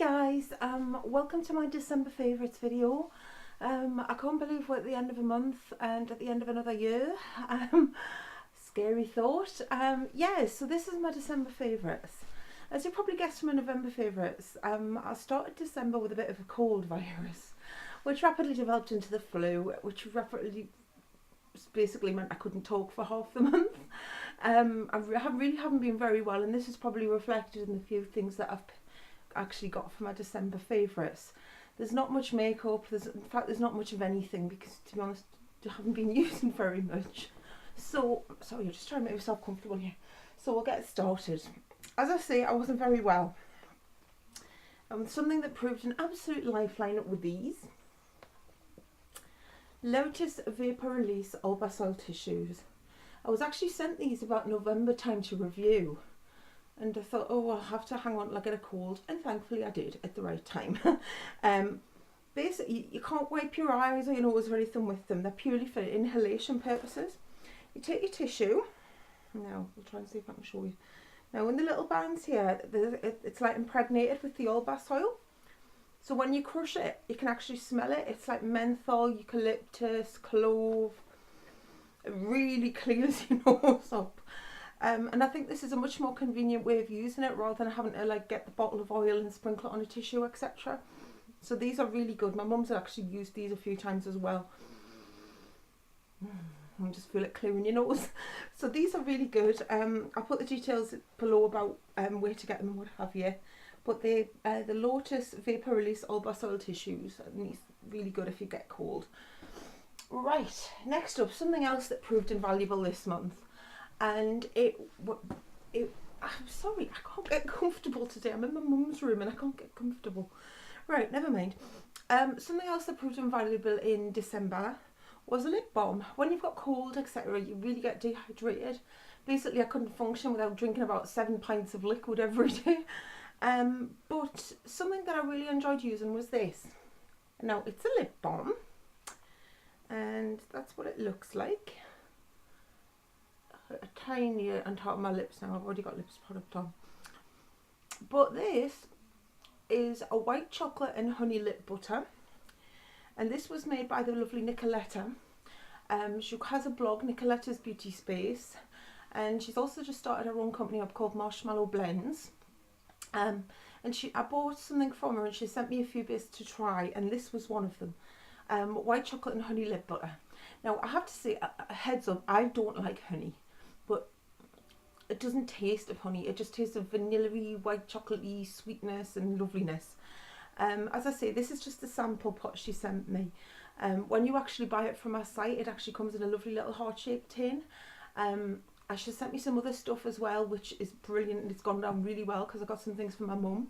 guys, welcome to my December favourites video. I can't believe we're at the end of a month and at the end of another year. Scary thought. Yeah, so this is my December favourites. As you probably guessed from my November favourites, I started December with a bit of a cold virus, which rapidly developed into the flu, which rapidly basically meant I couldn't talk for half the month. I really haven't been very well, and this is probably reflected in the few things that I've actually got for my December favourites. There's not much makeup, in fact there's not much of anything because, to be honest, I haven't been using very much. So, sorry, I'm just trying to make myself comfortable here. So we'll get started. As I say, I wasn't very well. Something that proved an absolute lifeline were these Lotus Vapor Release All Basal Tissues. I was actually sent these about November time to review, and I thought, oh, I'll have to hang on till I get a cold, and thankfully I did at the right time. Basically, you can't wipe your eyes or your nose or anything with them. They're purely for inhalation purposes. You take your tissue. Now, we'll try and see if I can show you. Now, in the little bands here, it's like impregnated with the all bass oil. So when you crush it, you can actually smell it. It's like menthol, eucalyptus, clove. It really clears your nose up. And I think this is a much more convenient way of using it rather than having to like get the bottle of oil and sprinkle it on a tissue, etc. So these are really good. My mum's actually used these a few times as well. I just feel it clearing your nose. So these are really good. I'll put the details below about where to get them and what have you. But the Lotus Vapor Release All Basal Tissues, and these are really good if you get cold. Right, next up, something else that proved invaluable this month. And I'm sorry, I can't get comfortable today. I'm in my mum's room and I can't get comfortable. Right, never mind. Something else that proved invaluable in December was a lip balm. When you've got cold, etc., you really get dehydrated. Basically, I couldn't function without drinking about 7 pints of liquid every day. But something that I really enjoyed using was this. Now, it's a lip balm, and that's what it looks like. A tiny on top of my lips now. I've already got lips product on. But this is a white chocolate and honey lip butter, and this was made by the lovely Nicoletta. She has a blog, Nicoletta's Beauty Space, and she's also just started her own company up called Marshmallow Blends. And I bought something from her and she sent me a few bits to try, and this was one of them. White chocolate and honey lip butter. Now I have to say, a heads up, I don't like honey, but it doesn't taste of honey. It just tastes of vanilla-y, white chocolatey sweetness and loveliness. As I say, this is just a sample pot she sent me. When you actually buy it from our site, it actually comes in a lovely little heart-shaped tin. She sent me some other stuff as well, which is brilliant, and it's gone down really well because I got some things from my mum.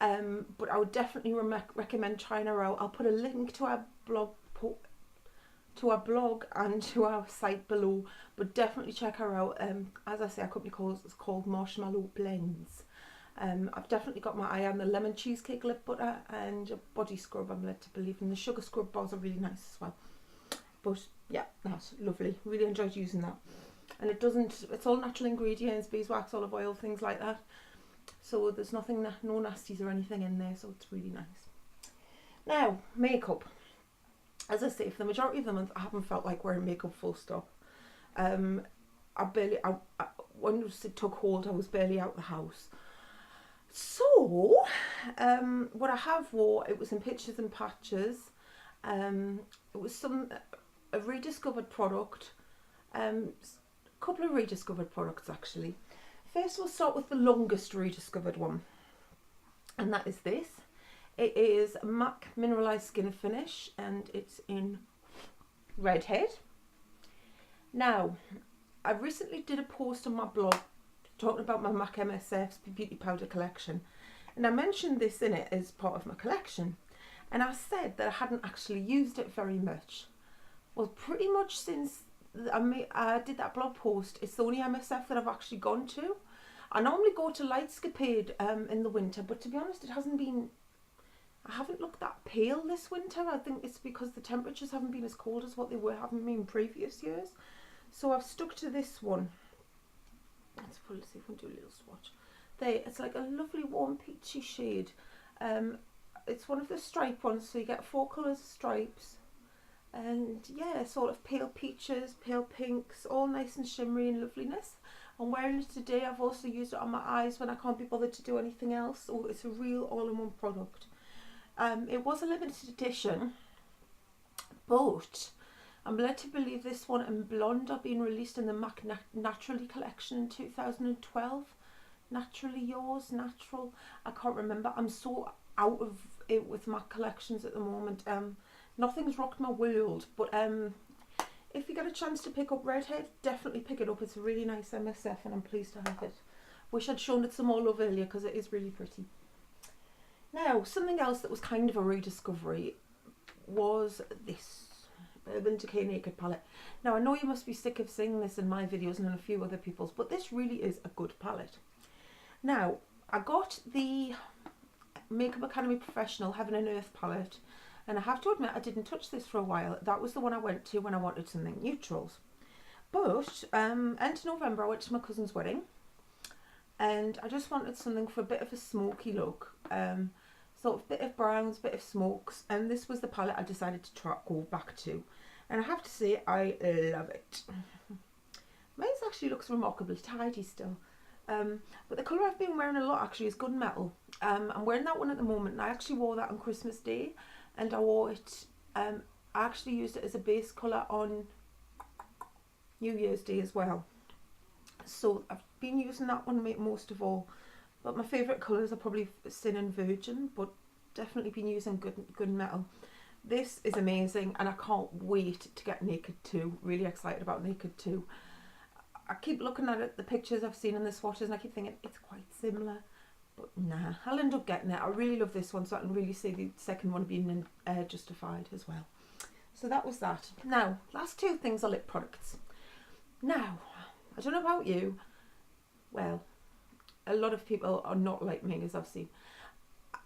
But I would definitely recommend trying her out. I'll put a link to our blog and to our site below, but definitely check her out. As I say, our company is called Marshmallow Blends. I've definitely got my eye on the lemon cheesecake lip butter and a body scrub, I'm led to believe, and the sugar scrub bars are really nice as well. But yeah, that's lovely. Really enjoyed using that. And it's all natural ingredients, beeswax, olive oil, things like that. So there's no nasties or anything in there, so it's really nice. Now, makeup. As I say, for the majority of the month, I haven't felt like wearing makeup full stop. When it took hold, I was barely out the house. So, what I have wore, it was in pictures and patches. It was a rediscovered product. Couple of rediscovered products actually. First, we'll start with the longest rediscovered one, and that is this. It is MAC Mineralized Skin Finish, and it's in Redhead. Now, I recently did a post on my blog talking about my MAC MSF's Beauty Powder collection, and I mentioned this in it as part of my collection, and I said that I hadn't actually used it very much. Well, pretty much since I did that blog post, it's the only MSF that I've actually gone to. I normally go to Lightscapade in the winter, but to be honest, I haven't looked that pale this winter. I think it's because the temperatures haven't been as cold as what they haven't been in previous years. So I've stuck to this one. Let's see if we can do a little swatch. There, it's like a lovely warm peachy shade. It's one of the stripe ones, so you get 4 colours of stripes. And yeah, sort of pale peaches, pale pinks, all nice and shimmery and loveliness. I'm wearing it today. I've also used it on my eyes when I can't be bothered to do anything else. Oh, it's a real all-in-one product. It was a limited edition, but I'm led to believe this one and Blonde are being released in the MAC Naturally collection in 2012. Naturally Yours, Natural, I can't remember. I'm so out of it with MAC collections at the moment. Nothing's rocked my world, but if you get a chance to pick up Redhead, definitely pick it up. It's a really nice MSF and I'm pleased to have it. Wish I'd shown it some more love earlier because it is really pretty. Now, something else that was kind of a rediscovery was this Urban Decay Naked palette. Now, I know you must be sick of seeing this in my videos and in a few other people's, but this really is a good palette. Now, I got the Makeup Academy Professional Heaven and Earth palette, and I have to admit I didn't touch this for a while. That was the one I went to when I wanted something neutrals. But end of November I went to my cousin's wedding, and I just wanted something for a bit of a smoky look. Sort of bit of browns, bit of smokes, and this was the palette I decided to go back to. And I have to say, I love it. Mine actually looks remarkably tidy still. But the colour I've been wearing a lot actually is Gunmetal. I'm wearing that one at the moment, and I actually wore that on Christmas Day, and I wore it, I actually used it as a base colour on New Year's Day as well. So I've been using that one most of all. But my favourite colours are probably Sin and Virgin, but definitely been using Gunmetal. This is amazing, and I can't wait to get Naked 2. Really excited about Naked 2. I keep looking at it, the pictures I've seen in the swatches, and I keep thinking it's quite similar. But nah, I'll end up getting it. I really love this one, so I can really see the second one being justified as well. So that was that. Now, last two things are lip products. Now, I don't know about you. Well, a lot of people are not like me, as I've seen.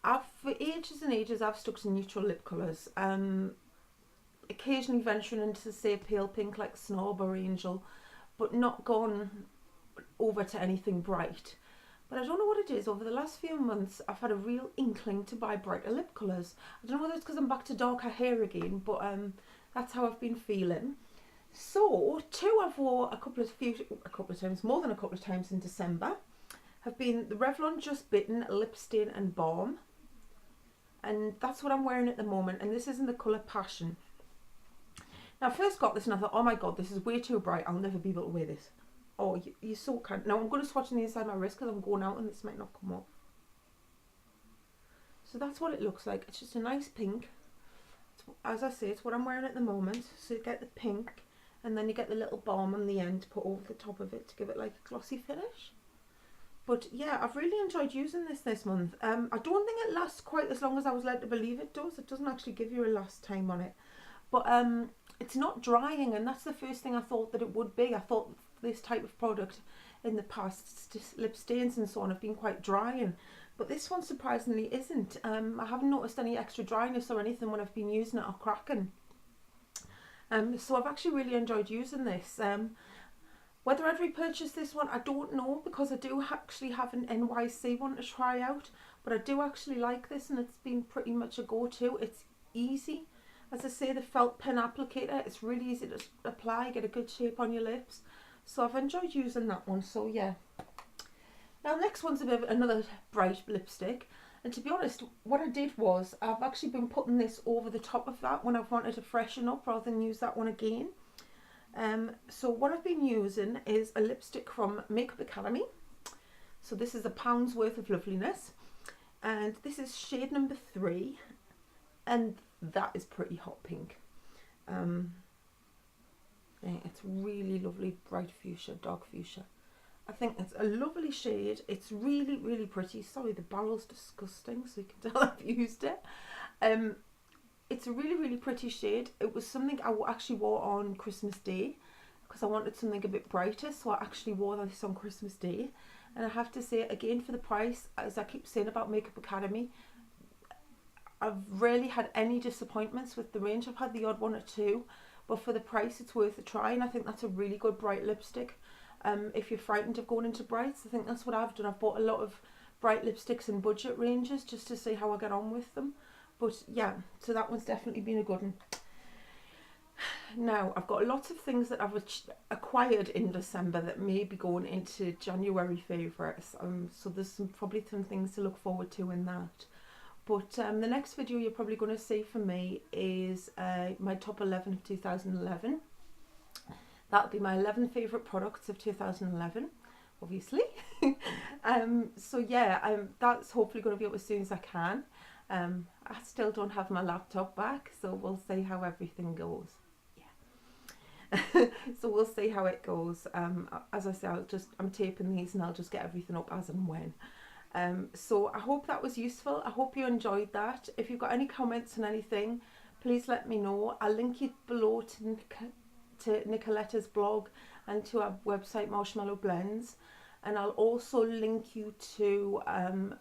For ages and ages, I've stuck to neutral lip colours. Occasionally venturing into, say, pale pink like Snob or Angel, but not gone over to anything bright. But I don't know what it is. Over the last few months, I've had a real inkling to buy brighter lip colours. I don't know whether it's because I'm back to darker hair again, but that's how I've been feeling. So, two I've wore a couple of times, more than a couple of times in December, have been the Revlon Just Bitten Lip Stain and Balm. And that's what I'm wearing at the moment, and this is in the colour Passion. Now, I first got this and I thought, oh my god, this is way too bright. I'll never be able to wear this. Oh, you're so kind. Now, I'm going to swatch on the inside of my wrist because I'm going out and this might not come off. So that's what it looks like. It's just a nice pink. As I say, it's what I'm wearing at the moment. So you get the pink, and then you get the little balm on the end put over the top of it to give it like a glossy finish. But yeah, I've really enjoyed using this month. I don't think it lasts quite as long as I was led to believe it does. It doesn't actually give you a last time on it. But it's not drying, and that's the first thing I thought that it would be. I thought this type of product in the past, lip stains and so on, have been quite drying. But this one surprisingly isn't. I haven't noticed any extra dryness or anything when I've been using it or cracking. So I've actually really enjoyed using this. Whether I'd repurchase this one, I don't know, because I do actually have an NYC one to try out. But I do actually like this, and it's been pretty much a go-to. It's easy. As I say, the felt pen applicator, it's really easy to apply, get a good shape on your lips. So I've enjoyed using that one, so yeah. Now, next one's a bit of another bright lipstick. And to be honest, what I did was, I've actually been putting this over the top of that when I've wanted to freshen up rather than use that one again. So what I've been using is a lipstick from Makeup Academy. So this is £1 worth of loveliness. And this is shade number 3. And that is pretty hot pink. It's really lovely, bright fuchsia, dark fuchsia. I think it's a lovely shade. It's really, really pretty. Sorry, the barrel's disgusting, so you can tell I've used it. It's a really, really pretty shade. It was something I actually wore on Christmas Day because I wanted something a bit brighter, so I actually wore this on Christmas Day. And I have to say, again, for the price, as I keep saying about Makeup Academy, I've rarely had any disappointments with the range. I've had the odd one or two, but for the price, it's worth a try, and I think that's a really good bright lipstick. If you're frightened of going into brights, I think that's what I've done. I've bought a lot of bright lipsticks in budget ranges just to see how I get on with them. But yeah, so that one's definitely been a good one. Now, I've got lots of things that I've acquired in December that may be going into January favourites. So there's probably some things to look forward to in that. But the next video you're probably going to see from me is my top 11 of 2011. That'll be my 11 favourite products of 2011, obviously. So yeah, that's hopefully going to be up as soon as I can. I still don't have my laptop back, so we'll see how everything goes. Yeah. So we'll see how it goes. As I say, I'm taping these and I'll just get everything up as and when. So I hope that was useful. I hope you enjoyed that. If you've got any comments on anything, please let me know. I'll link you below to Nicoletta's blog and to our website Marshmallow Blends, and I'll also link you to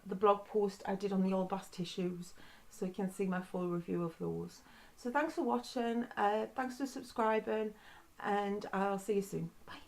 the blog post I did on the All Bass tissues, so you can see my full review of those. So thanks for watching, thanks for subscribing, and I'll see you soon. Bye.